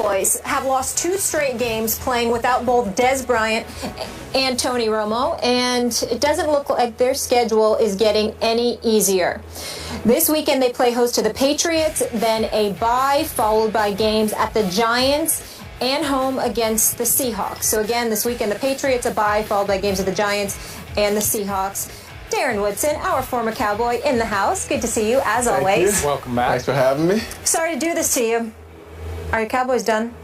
Cowboys have lost 2 straight games playing without both Dez Bryant and Tony Romo, and it doesn't look like their schedule is getting any easier. This weekend they play host to the Patriots, then a bye followed by games at the Giants and home against the Seahawks. So again, this weekend the Patriots, a bye followed by games at the Giants and the Seahawks. Darren Woodson, our former Cowboy, in the house. Good to see you, as always. Welcome back. Thanks for having me. Sorry to do this to you. Are your Cowboys done?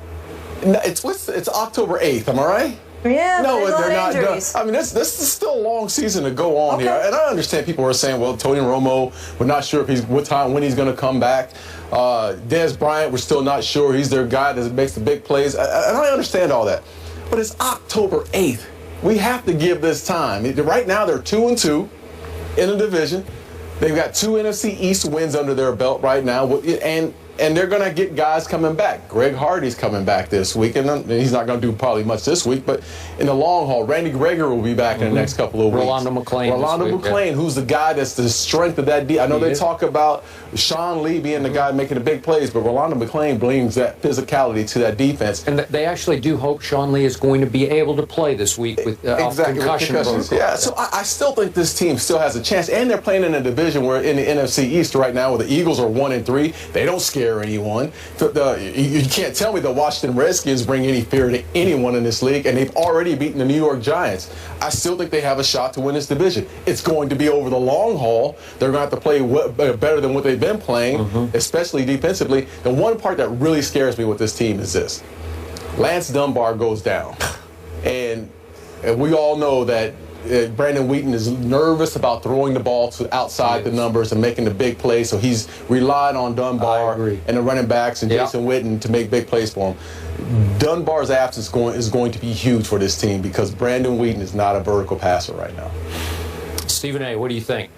No, it's October 8th, am I right? Yeah, no, they're not done. injuries. I mean, this is still a long season to go on here, and I understand people are saying, well, Tony Romo, we're not sure if when he's going to come back. Dez Bryant, we're still not sure. He's their guy that makes the big plays. And I understand all that, but it's October 8th. We have to give this time. Right now, they're 2-2 in the division. They've got 2 NFC East wins under their belt right now, and they're going to get guys coming back. Greg Hardy's coming back this week, and he's not going to do probably much this week, but in the long haul, Randy Gregory will be back in the next couple of weeks. Rolando McClain, who's the guy that's the strength of that D. I know they talk about Sean Lee being the guy making the big plays, but Rolando McClain brings that physicality to that defense. And they actually do hope Sean Lee is going to be able to play this week with concussions. Yeah, so I still think this team still has a chance, and they're playing in a division where in the NFC East right now where the Eagles are 1-3. They don't scare anyone. You can't tell me the Washington Redskins bring any fear to anyone in this league, and they've already beaten the New York Giants. I still think they have a shot to win this division. It's going to be over the long haul. They're going to have to play better than what they've been playing, especially defensively. The one part that really scares me with this team is this. Lance Dunbar goes down, and we all know that Brandon Wheaton is nervous about throwing the ball to outside the numbers and making the big plays, so he's relied on Dunbar and the running backs and Jason Witten to make big plays for him. Dunbar's absence is going to be huge for this team because Brandon Wheaton is not a vertical passer right now. Stephen A., what do you think?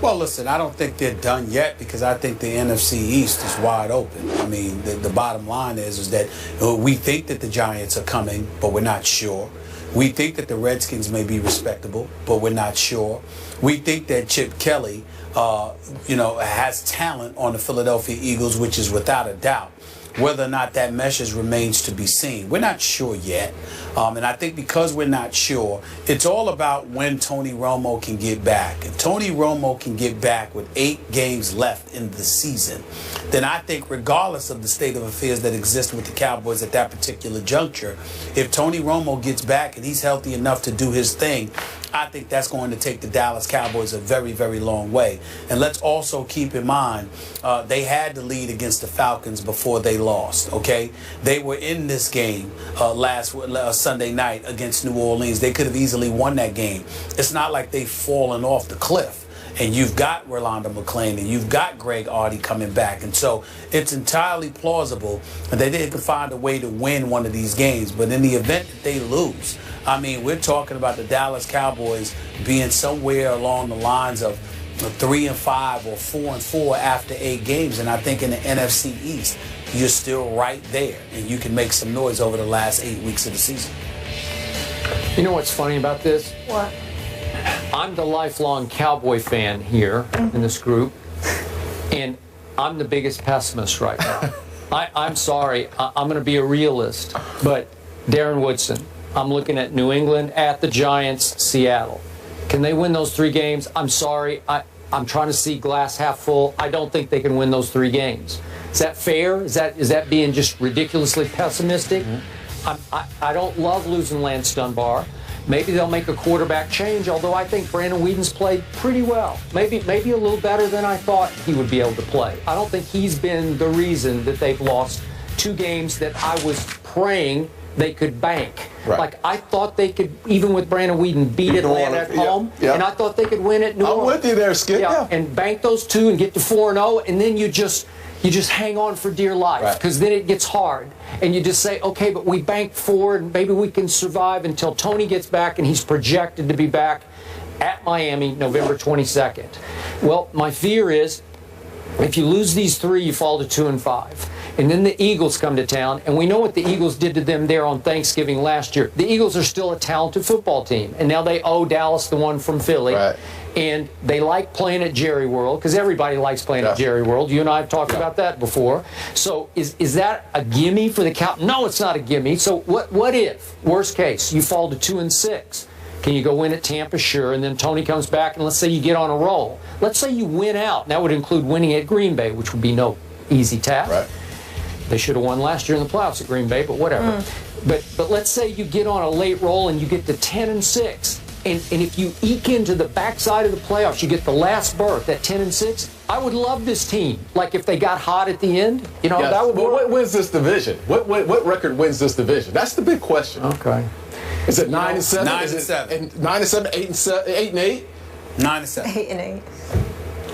Well, listen, I don't think they're done yet because I think the NFC East is wide open. I mean, the bottom line is that we think that the Giants are coming, but we're not sure. We think that the Redskins may be respectable, but we're not sure. We think that Chip Kelly, has talent on the Philadelphia Eagles, which is without a doubt. Whether or not that meshes remains to be seen. We're not sure yet. And I think because we're not sure, it's all about when Tony Romo can get back. If Tony Romo can get back with 8 games left in the season, then I think regardless of the state of affairs that exist with the Cowboys at that particular juncture, if Tony Romo gets back and he's healthy enough to do his thing, I think that's going to take the Dallas Cowboys a very, very long way. And let's also keep in mind, they had the lead against the Falcons before they lost, okay? They were in this game last Sunday night against New Orleans. They could have easily won that game. It's not like they've fallen off the cliff. And you've got Rolando McClain and you've got Greg Hardy coming back. And so it's entirely plausible that they could find a way to win one of these games. But in the event that they lose, I mean, we're talking about the Dallas Cowboys being somewhere along the lines of 3-5 or 4-4 after 8 games. And I think in the NFC East, you're still right there. And you can make some noise over the last 8 weeks of the season. You know what's funny about this? What? I'm the lifelong Cowboy fan here in this group, and I'm the biggest pessimist right now. I'm sorry. I'm going to be a realist, but Darren Woodson, I'm looking at New England, at the Giants, Seattle. Can they win those 3 games? I'm sorry. I'm trying to see glass half full. I don't think they can win those 3 games. Is that fair? Is that being just ridiculously pessimistic? I don't love losing Lance Dunbar. Maybe they'll make a quarterback change, although I think Brandon Whedon's played pretty well. Maybe a little better than I thought he would be able to play. I don't think he's been the reason that they've lost 2 games that I was praying they could bank. Right. Like, I thought they could, even with Brandon Whedon, beat Atlanta at home, and I thought they could win at New Orleans. I'm with you there, Skip. Yeah. And bank those 2 and get to 4-0, and then you just hang on for dear life, because then it gets hard. And you just say, okay, but we banked 4, and maybe we can survive until Tony gets back, and he's projected to be back at Miami November 22nd. Well, my fear is if you lose these 3, you fall to 2-5. And then the Eagles come to town, and we know what the Eagles did to them there on Thanksgiving last year. The Eagles are still a talented football team, and now they owe Dallas the one from Philly. and they like playing at Jerry World because everybody likes playing at Jerry World. You and I have talked about that before. So is that a gimme for the Cowboys? No, it's not a gimme. So what if, worst case, you fall to 2-6? Can you go win at Tampa? Sure. And then Tony comes back, and let's say you get on a roll. Let's say you win out. And that would include winning at Green Bay, which would be no easy task. Right. They should have won last year in the playoffs at Green Bay, but whatever. But let's say you get on a late roll and you get to 10-6. And if you eke into the backside of the playoffs, you get the last berth at 10-6. I would love this team. Like if they got hot at the end, you know, that would. What wins this division? What record wins this division? That's the big question. Okay. Is it 9-7? 9-7. 9-7, 8-8? 9-7. 8-8.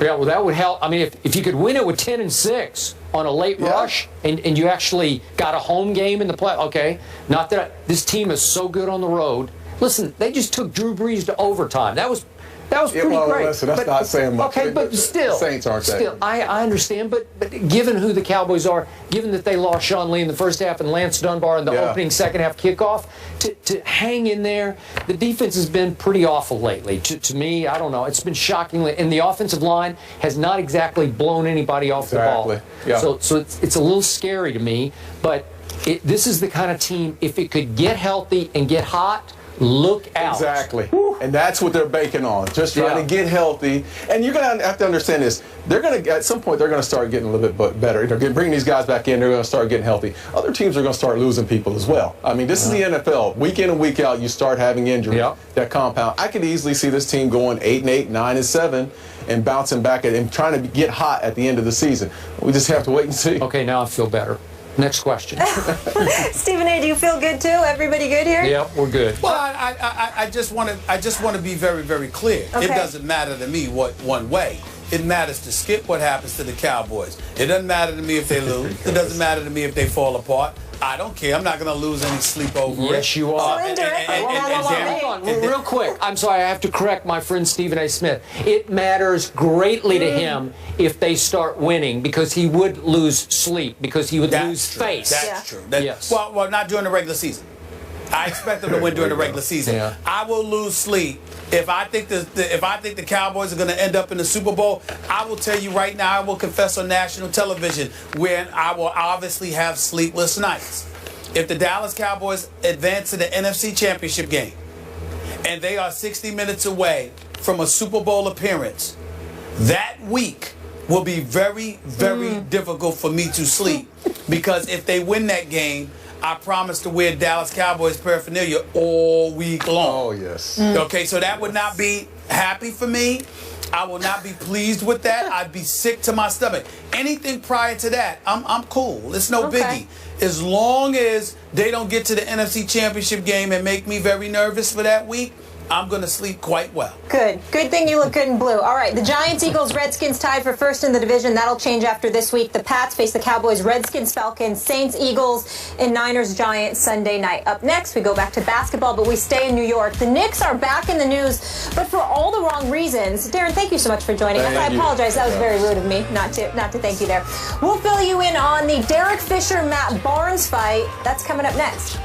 Yeah, well, that would help. I mean, if you could win it with 10-6 on a late rush, and you actually got a home game in the play. Okay, not that this team is so good on the road. Listen, they just took Drew Brees to overtime. That was pretty great. Listen, that's not saying much. Okay, but still, Saints aren't still. I understand, but given who the Cowboys are, given that they lost Sean Lee in the first half and Lance Dunbar in the opening second half kickoff, to hang in there, the defense has been pretty awful lately. To me, I don't know. It's been shockingly, and the offensive line has not exactly blown anybody off the ball. Yeah. So it's a little scary to me, but this is the kind of team, if it could get healthy and get hot, look out. Exactly. Woo. And that's what they're banking on. Just trying to get healthy. And you're going to have to understand this. They're going to, at some point, they're going to start getting a little bit better. They're bringing these guys back in. They're going to start getting healthy. Other teams are going to start losing people as well. I mean, this is the NFL. Week in and week out, you start having injuries that compound. I could easily see this team going 8-8, 9-7, and bouncing back and trying to get hot at the end of the season. We just have to wait and see. Okay, now I feel better. Next question. Stephen A., do you feel good too? Everybody good here? Yep, we're good. Well, I just want to be very, very clear. Okay. It doesn't matter to me what one way. It matters to Skip what happens to the Cowboys. It doesn't matter to me if they lose. It doesn't matter to me if they fall apart. I don't care. I'm not going to lose any sleep over it. Yes, you are. Hold on. Real quick. I'm sorry. I have to correct my friend Stephen A. Smith. It matters greatly to him if they start winning because he would lose sleep, because he would lose face. That's true. Yes. Well, not during the regular season. I expect them to win during the regular season. Yeah. I will lose sleep if I think the Cowboys are going to end up in the Super Bowl. I will tell you right now, I will confess on national television when I will obviously have sleepless nights. If the Dallas Cowboys advance to the NFC Championship game and they are 60 minutes away from a Super Bowl appearance, that week will be very, very difficult for me to sleep, because if they win that game, I promise to wear Dallas Cowboys paraphernalia all week long. Oh, yes. Okay, so that would not be happy for me. I will not be pleased with that. I'd be sick to my stomach. Anything prior to that, I'm cool. It's no biggie. As long as they don't get to the NFC Championship game and make me very nervous for that week, I'm going to sleep quite well. Good. Good thing you look good in blue. All right, the Giants, Eagles, Redskins tied for first in the division. That'll change after this week. The Pats face the Cowboys, Redskins, Falcons, Saints, Eagles, and Niners, Giants Sunday night. Up next, we go back to basketball, but we stay in New York. The Knicks are back in the news, but for all the wrong reasons. Darren, thank you so much for joining us. I apologize. That was very rude of me not to thank you there. We'll fill you in on the Derek Fisher-Matt Barnes fight. That's coming up next.